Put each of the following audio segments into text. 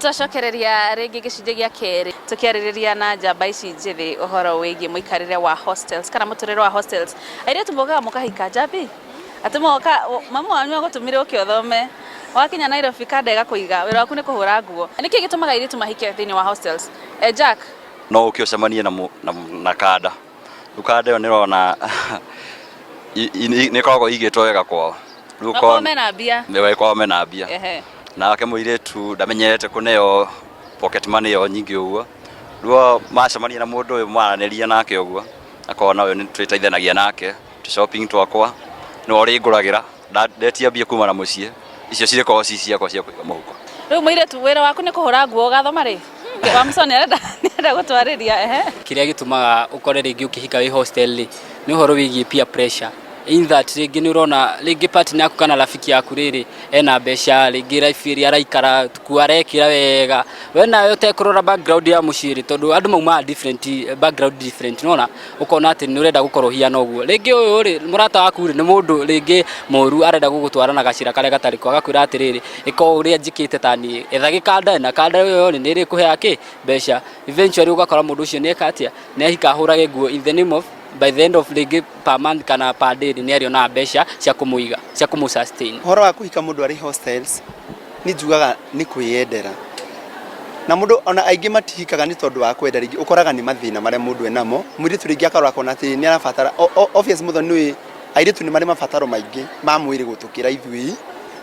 Nitwacokereria ringi gicunje gia keri tukiaririria na njamba ici njithi uhoro wigie muikarire wa hostels kana muturire wa hostels aire tumoga mukahika njambi atumoka mama wanyu agutumire ukiothome wakinya Nairobi kandega kuiga wira waku ni kuhura nguo niki gitumaga ire tumahike thiini wa hostels Jack no ukiocemanie na kanda ukanda yo nirona ni koragwo igitwo wega kwao ruko mena mbia mewe kwao mena mbia nake muiretu ndamenyerete kuneo pocket money yo nyingi uguo ruo macemania na mundu uyu mwaranĩria nake uguo akona uyu ni twiteithanagia nake shopping twakwa no uri nguragira ndetia mbia kuma na mucie icio ciriko oci ciakwa cia kuiga muhuko riu muiretu wira waku ni kuhura nguo gathoma ri wa msoni arenda gutwariria kiria gitumaga ukore ringi ukihika wi hostel ri ni uhoro wigi peer pressure in that ringi ni urona ringi partner yaku kana rafiki yaku riri ena mbeca ringi raifiri araikara tukuarekira wega we nayo utekurora background ya muciri tondu andu mauma different background different nona ukona ati ni urenda gukorohia noguo ringi uyu ri murata waku ri ni mundu ringi moru arenda gugutwara na gacira kare gatari kwa gakwira ati riri iko uria njikite tani etha gikanda na kanda uyu ni ri kuhe ake mbeca eventually ugakora mundu ucio ni ekatia ni hika hurage nguo in the name of by the end of the per month kana per day ni ario na mbeca cia kumuiga cia kumussustain horo wa kuhika mundu ari hostels ni njugaga ni kwiyendera na mundu ona aingi matihikaga ni tondu wa kwenda ringi ukoraga ni mathina mare mundu enamo mwiritu ringi akarwa kona ati ni arabatara obvious muthoni ni airitu ni mari mabataro maingi ma mwiri gutukira ithui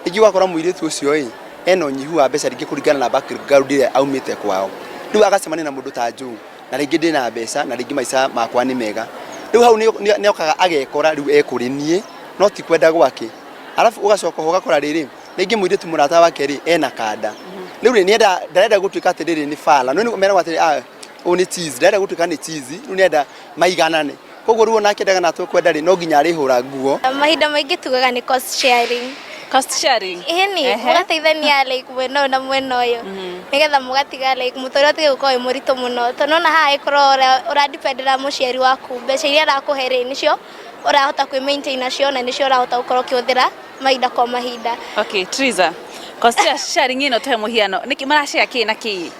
ringi wakora mwiritu ucio eno nyihu wa mbeca ringi kuringana na background ile aumite kwao riu agacemania na mundu ta njuu na ringi ndina mbeca na ringi maica makwa ni mega riu hau ni okaga agekora riu ekurinie no ti kwenda gwake alafu ugacoka ugakora riri ringi mwiritu murata wake ri ena kanda riu ni ndarenda gutuika ati riri ni fala no ni mera wati ni cheese ndarenda gutuika ni cheese riu nenda maiganane koguo riu nake ndaga na kwenda ri no nginya ari hura nguo mahinda maingi tugaga ni cost sharing ni mugateithania like mwena na mwena uyu nigetha mugatiga like mutori atige gukorwo murito muno to nona ha ikoro ura dependera muciari waku mbeca iria arakuhere nicio urahota kwi maintain nacio na nicio urahota gukorwo kiuthira mahinda kwa mahinda. Okay, Triza, cost sharing ino te muhiano niki marashare ki na ki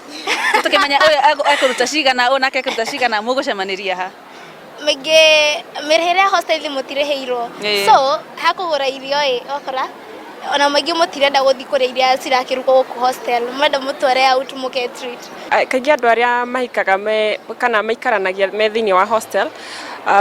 tukimenya uyu akuruta cigana ona ke akuruta cigana mugucemaniria ha mege merhere hostel mutireheirwo so hakugura irio okora ona magi mutirenda guthi kure iria cirakiruko guku hostel mwenda mutware out muke treat kaigi andu aria mahikaga kana maikaranagia me thiini wa hostel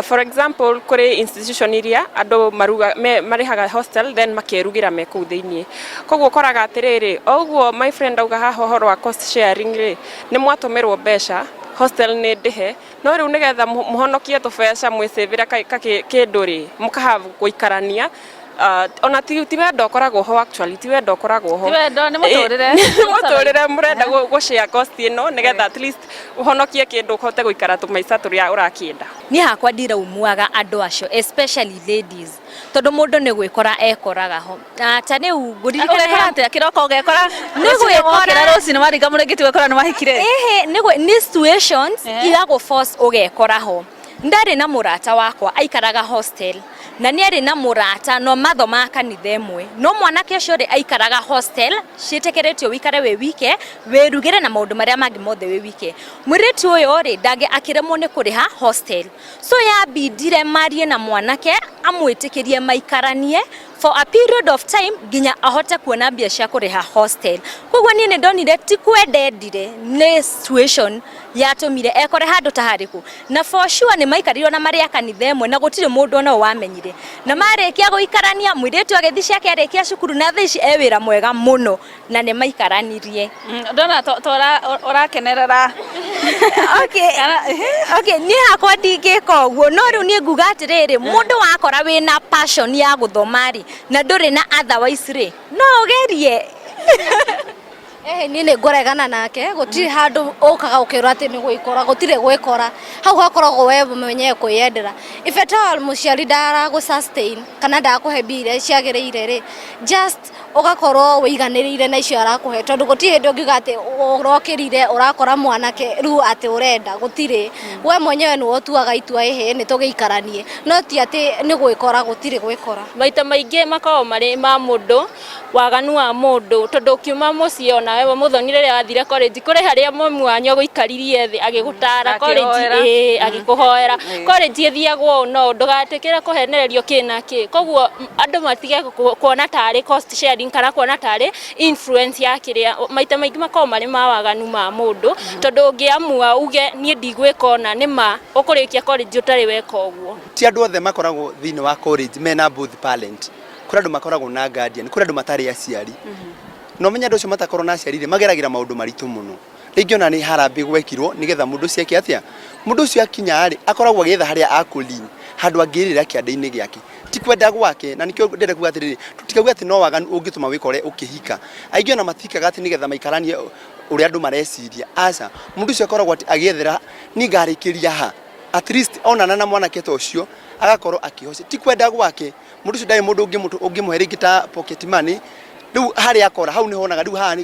for example kuri institution iria andu maruga marihaga hostel then makerugira me kuu thiini koguo koraga atiriri oguo my friend auga haha horo wa cost sharing ri ni mwatumirwo mbeca hostel ni ndihe no riu nigetha muhonokie tubeca mwisevira kindu ri mukahave guikarania ona ti wendo koragwo ho actually ti wendo koragwo ho ti wendo ni muturire murenda gushare cost ino nigetha at least uhonokie kindu uhote guikara tumaica turia urakienda ni hakwa ndira umuaga andu acio especially ladies tondu mundu ni gwikora ekoraga ho ta ni nguririkana ati kiroko ugekora ni gwikora ruci ni maringa murengiti gwikora ni mahikire ni situations igago force ugekora ho ndari na murata wakwa aikaraga hostel na ni ari na murata no mathoma kanitha imwe no mwanake ucio ri aikaraga hostel citekeretio wikare we wike werugire na maundu maria mangi mothe we wike mwiritu uyu ri ndage akiremwo ni kuriha hostel so ya bidire marie na mwanake amwitikirie maikaranie for a period of time ginya ahote kuona mbia cia kuriha hostel koguo ni ndonire ti kwendendire ni situation yatumire ekore handu ta hariku na for sure ni maikarirwo na maria kanitha imwe na gutire mundu ona wamenyire na marekia guikarania mwiritu agethi ciake arekia cukuru na thici wira mwega muno na ni maikaranirie ndona tora urakenerera okay ni hakwa ndingika uguo no riu ni nguga atiriri mundu wakora wina passion ya guthomari na nduri na otherwise ri no ugerie ni ngoregana nake gutiri handu okaga ukirwa ati ni gwikora gutire gwikora hau hakoragwo we mwenye kwiyendera if at all muciari ndara gu sustain kana ndakuhe mbire ciagiriire ri just ugakorwo wiganirire na icio arakuhe tondu gutire ndo ngiuga ati urokirire urakora mwanake riu ati urenda gutire we mwenyewe ni wotuaga itua ehe ni tugiikaranie no ti ati ni gwikora gutire gwikora maita maingi makao mari ma mundu waganu wa mundu tondu kiuma mucie ona wewe muthoni riria wathire college kuri haria mwamu wanyu guikaririe thi agigutara college agikuhoera college ithiagwo no ndugatikire kuhenererio kina ki koguo andu matige kuona tari cost sharing kana kuona tari influence ya kiria maita maingi makao mari ma waganu ma mundu tondu ungiamua uge nie ndigwikona nima ukurikia college utari weka uguo ti andu othe makoragwo thiini wa college mena both talent kuri andu makoragwo na guardian kuri andu matari aciari no menya andu cio matakorwo na aciari mageragira maundu maritu muno ringi ona ni harambe gwekirwo nigetha mundu ciake atia mundu cio akinya ari akoragwo agetha haria akulini handu angirira kiande-ini giake ti kwenda gwake na nikio ndende kuga atiriri tutikauga ati no waganu ungituma wikore ukihika aingi ona matikaga ati nigetha maikaranie uri andu mareciria aca mundu cio akoragwo ati agethera ni ngarikiria ha at least onana na mwanake ta ucio agakorwo akihoce ti kwenda gwake mundu cio ndai mundu ungimuherigita pocket money riu hari akora hau ni honaga riu ha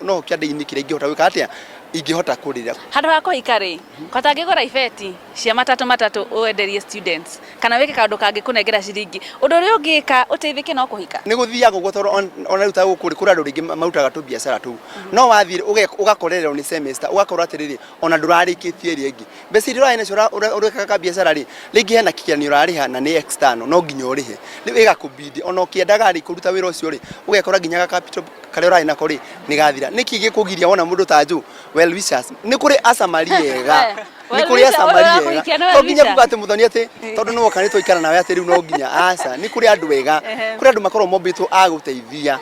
no kiande-ini kire ingihota gwika atia ingihota kurira handu ha kuhika ri kwatangigura ibeti cia matatu uenderie students kana wike kaundu kangi kunengera ciringi undu uri ungika uteithike no kuhika ni guthiaga uguo tondu ona ruta gukuri kuri andu ringi marutaga tu biacara tu no wathire ugakorerwo ni semester ugakorwo atiriri ona ndurarikitie ringi mbeca iria urahe nacio urekaga biacara ri ringi hena kikiani urariha na ni external no nginya urihe riu igakubidi ona ukiendaga ri kuruta wira ucio ri ugekora nginya capital kare urahe nako ri ni gathira niki gikugiria wona mundu tanju well wishes ni kuri asamari ega ni kuri asamari ega to nginya kuga ati muthoni ati tondu no kanitwo ikara nawe ati riu no nginya aca ni kuri andu wega kuri andu makorwo mombitwo aguteithia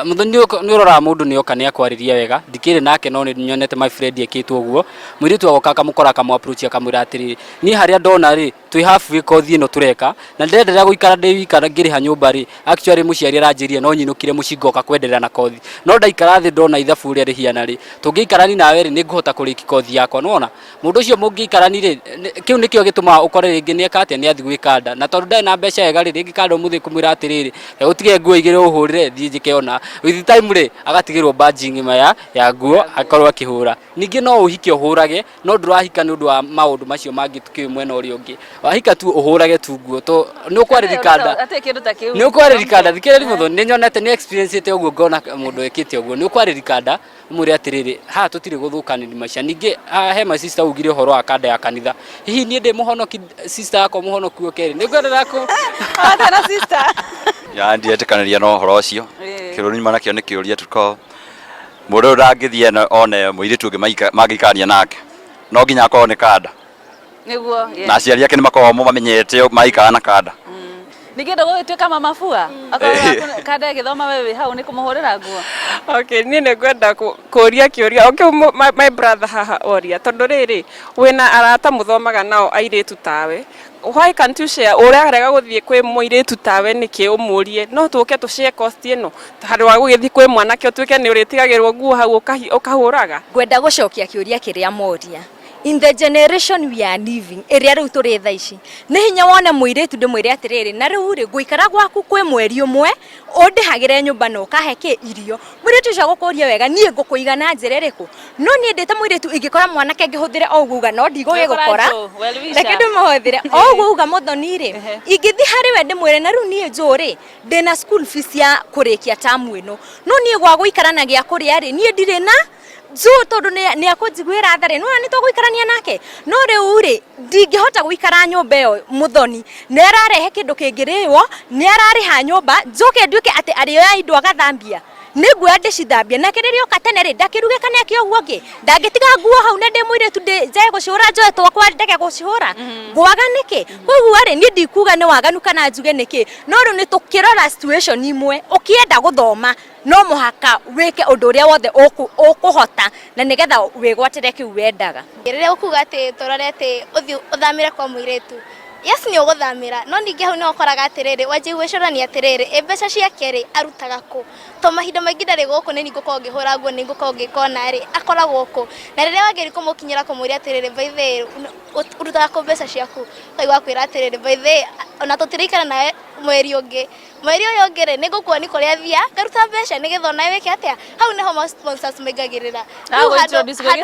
muthoni ni urora mundu ni oka ni akwariria wega ndikire nake no ni nyonete my friend ekitwo uguo mwiritu agoka akamukora kama approach akamwira atiri ni haria ndona ri twi hafu ikothi ino tureka na ndenderea guikara ndi wikara ngiriha nyumba ri actually muciari aranjiria no nyinukire mucingoka kwenderera na kothi no ndaikara thi ndona ithabu ria rihiana ri tungiikarani nawe ri ni nguhota kuriki kothi yakwa nona mundu ucio mungiikarani ri kiu nikio gituma ukore ringi ni akate ni athi gwikanda na tondu ndai na mbeca ega ri ringi kando muthi kumwira atiriri utige nguo igire uhurire thi njike ona with time ri agatigirwo badging maya ya nguo akorwo akihura ningi no uhike uhurage no ndurahika ni undu wa maundu macio mangi tukiwe mwena uri ungi wahika tu uhurage tu nguo to ni ukwaririkanda ate kindu ta kiu ni ukwaririkanda thikiriri muthoni ni nyonete ni experience ite uguo ngona mundu ekite uguo ni ukwaririkanda muri atiriri ha tutire guthukanira maisha ningi he my sister ugire horo wa kanda ya kanitha hihi ni ndi muhonoki sister yako muhonoku okeri ni ngwenda ko ata na sister ya ndietĩkanĩria na ũhoro ũcio kĩrũni manakĩo nĩ kĩũria tuko mũndũ ndangĩthiĩ one mũirĩtu ũngĩ mangĩikarania nake no nginya akorwo nĩ kanda niguo na aciari ake nĩ makoragwo mamenyete maikara na kanda ningĩ ndũgũgĩtuĩka mama fua akorwo kanda ĩgĩthoma wewe hau nĩ kũmũhũrĩra nguo okay ni ngwenda kuria kiuria okay my brother haha oria tondu riri wina arata muthomaga nao airitu tawe why can't you share uria arega guthie kwi muiritu tawe niki umurie no tuke tu share cost ino hari wa gugithi kwi mwanake tuke ni uritigagirwo nguo hau ukahuraga ngwenda gucokia kiuria kiria moria in the generation we are living area riu turi tha ici ni hinya wone muiritu ndimwire atiriri na riu ri guikara gwaku kwi mweri umwe undihagire nyumba no kaheke irio muiritu ucio gukuria wega nie ngukuiga na njira iriku no nie ndite muiritu ingikora mwanake ngihuthire oguga no ndigugikora reke ndimuhuthire oguga muthoni ri ingithi hari we ndimwire na riu nie njuri ndina school fees ya kurikia tamu ino no nie gwa guikarana gia kuria ri nie ndire na zo tondu ni akunjiguira thari nona ni tugwikarania nake no riu ri ndingihota gwikara nyumba iyo muthoni ni ararehe kindu kingiriwo ni arariha nyumba njoke nduike ati ario ya indo agathambia niguo ndicithambia na kiririo katene ri ndakiruge kana akio guoki ndangitiga nguo hau na ndimwire tu njae gucihura njoe twakwa ndeke gucihura ngwaga niki koguo ri ni ndikuga ni waganu kana njuge niki no riu ni tukirora situation imwe ukienda guthoma no muhaka wike undu uria wothe ukuhota na nigetha wigwatire kiu wendaga riria ukuga ati torore ati uthi uthamire kwa muiretu yes ni uguthamira no ningi hau ni ukoraga atiriri wanji gwicurania atiriri mbeca ciake ri arutaga ku to mahinda maingi ndari guku ni nguko ngihura nguo ni nguko ngikona ri akoragwo ku na riria wageri kumukinyira kumuria atiriri baithe urutaga ku mbeca ciaku kaigwa kwira atiriri baithe ona tutirikana nawe mweri ungi mweri uyu ngire ni ngukuoni kuria thia ngaruta mbeca nigetha nawe weke atia hau neho sponsors megagirira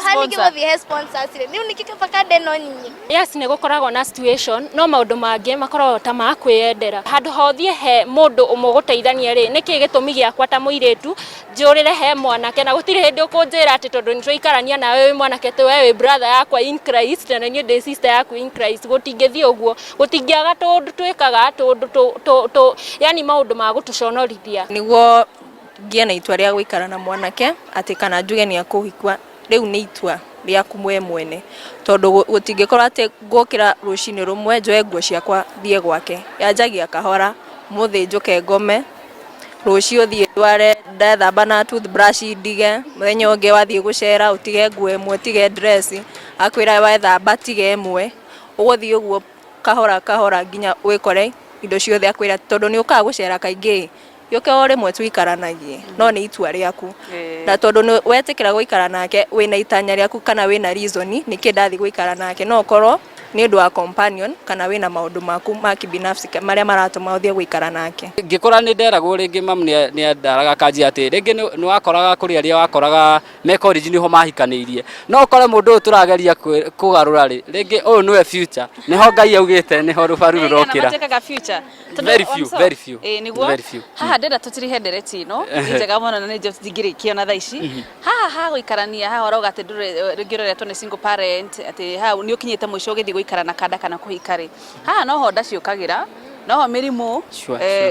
hangi guthie sponsors riu nikikabaka deno nyinyi. Yes, ni gukoragwo na situation no maundu mangi makoragwo ta ma kwiyendera handu hothie he mundu umuguteithania ri niki gitumi giakwa ta muiretu njurire he mwanake na gutire hindi ukunjira ati tondu ni twikarania na wewe mwanake te wewe brother yakwa in Christ na ni ndi sister yaku in Christ gutingithie uguo gutingiaga tondu twikaga tondu yani maundu ma gutuconorithia niguo ngie na itua ria guikara na mwanake ati kana njuge ni akuhikwa riu ni itua riaku mwene tondu gutingikorwa ati ngukira rucini rumwe njoe nguo ciakwa thie gwake yanjagia kahora muthi njuke ngome rucio thie tware ndethamba na toothbrush ndige muthenya ungi wathie gucera utige nguo imwe utige dress akwira wethamba tige imwe uguthie uguo kahora nginya wikore indo ciothe akwira tondu ni ukaga gucera kaingi yoke ore mwe twikaranagie no ni itua riaku na tondu wetikira guikara nake wina itanya riaku kana wina reason niki ndathi guikara nake no korwo ni undu wa companion kana wina maundu maku ma kibinafsi maria maratuma uthie guikara nake ngikora ni nderagwo ringi mam ni ndaraga kanji ati ringi ni wakoraga kuri aria wakoraga me college niho mahikanirie no kore mundu turageria kugarura ringi uyu niwe future niho Ngai augite niho rubaru rurokira very few niguo haha ndenda tutirihendereti no njega muno na ni just digirikio na thaici haha guikarania haha urauga ati ngiroretwo ni single parent ati haha ni ukinyite mwisho githi guikara na kada kana kuhikari haha no ho ndaciukagira no mirimu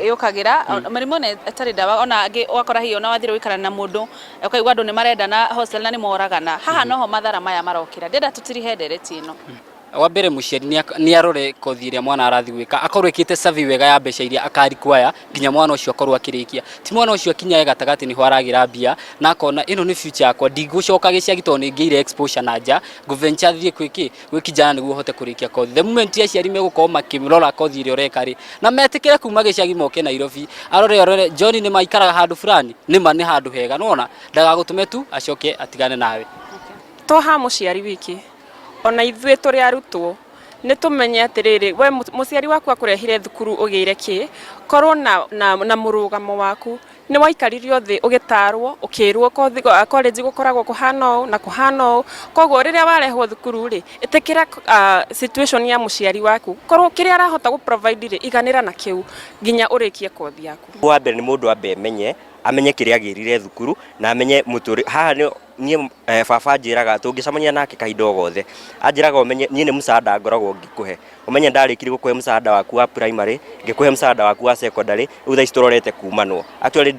yukagira mirimu ne atari dawa ona agi wakora hiyo na wathire guikara na mundu ukaigwa andu ni marenda na hostel na ni moragana haha no ho mathara maya marokira ndenda tutirihendereti no wa mbere muciari ni arore kothi iria mwana arathi gwika akorwo ikite survey wega ya mbeca iria akarikwaya nginya mwana ucio akorwo akirikia ti mwana ucio kinya gatagati ni ho aragira mbia na akona ino ni future yakwa ndigucoka giciagito ni ngeire exposure na nja guventure thie gwikijana niguo hote kurikia kothi the moment aciari megukorwo makimrora kothi iria ureka ri na metikire kuma giciagi moke Nairobi arore John ni maikaraga handu fulani ni mane handu hega nona ndagagutume tu acoke atigane nawe to ha muciari wiki ona ithuĩ tũrĩ arutwo nĩ tũmenye atĩrĩrĩ we mũciari waku akurehire thukuru ũgĩire kĩ korwo na mũrũgamo waku nĩ waikaririo thĩ ũgĩtarwo ũkĩrwo college gũkoragwo kũhana ũũ na kũhana ũũ koguo rĩrĩa warehwo thukuru rĩ ĩtĩkĩra situation ya mũciari waku korwo kĩrĩa arahota gũ-provide rĩ iganĩra na kĩu nginya ũrĩkie kothi yaku. Wa mbere nĩ mũndũ ambe amenye kĩrĩa agĩrire thukuru na amenye haha niĩ baba njĩraga tũngĩcemania nake kahinda o gothe anjĩraga ũmenye niĩ nĩ mũsaada ngoragwo ngĩkũhe ũmenye ndarĩkire gũkũhe mũsaada waku wa primary ngĩkũhe mũsaada waku wa secondary rĩu thaa ici tũrorete kumanwo actually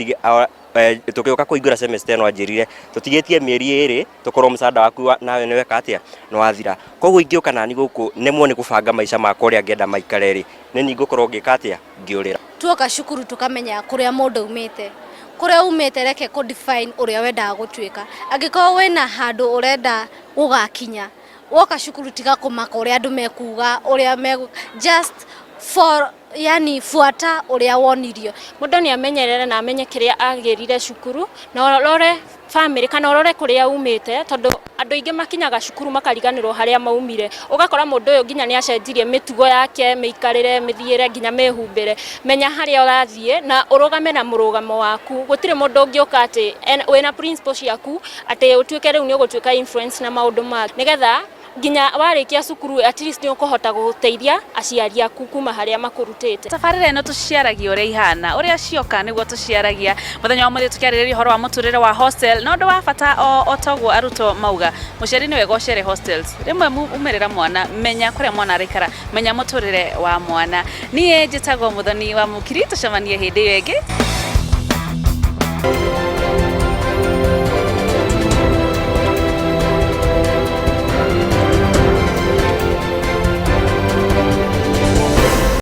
tũkĩũka kũingũra semester ĩno anjĩrire tũtigĩtie mĩeri 2 tũkorwo mũsaada waku nawe nĩ weka atĩa nĩ wathira koguo ingĩũka nani gũkũ nemwo nĩ gũbanga maica makwa ũrĩa ngenda maikare rĩ nĩ niĩ ngũkorwo ngĩka atĩa ngĩũrĩra tuoka cukuru tukamenya kũrĩa mũndũ umĩte kuria umete reke ko define uria wenda gutwika angiko wena handu urenda ugakinya woka cukuru tiga kumaka uria andu mekuga uria just for yani fuata uria wonirio mundu ni amenyerere na amenye kiria agirire cukuru na rore family kana rore kuria umite tondu andu ingi makinyaga cukuru makariganirwo haria maumire ugakora mundu uyu nginya ni acenjirie mitugo yake meikarire mithiire nginya mehumbire menya haria urathie na urugame na murugamo waku gutire mundu ngioka ati wena principle ciaku ati utwike riu ni ugutwika influence na maundu ma nigetha nginya warikia cukuru at least ni ukuhota guteithia aciari aku kuma haria makurutite tabarira ino tuciaragia uria ihana uria cioka niguo tuciaragia muthenya wa muthia tukiarĩrĩria horo wa muturire wa hostel no ndu wa bata o toguo arutwo mauga muciari ni wega ucere hostels rimwe umerera mwana menya kuria mwana araikara menya muturire wa mwana nie njitagwo muthoni wa mukiri tucemanie hindi iyo ingi.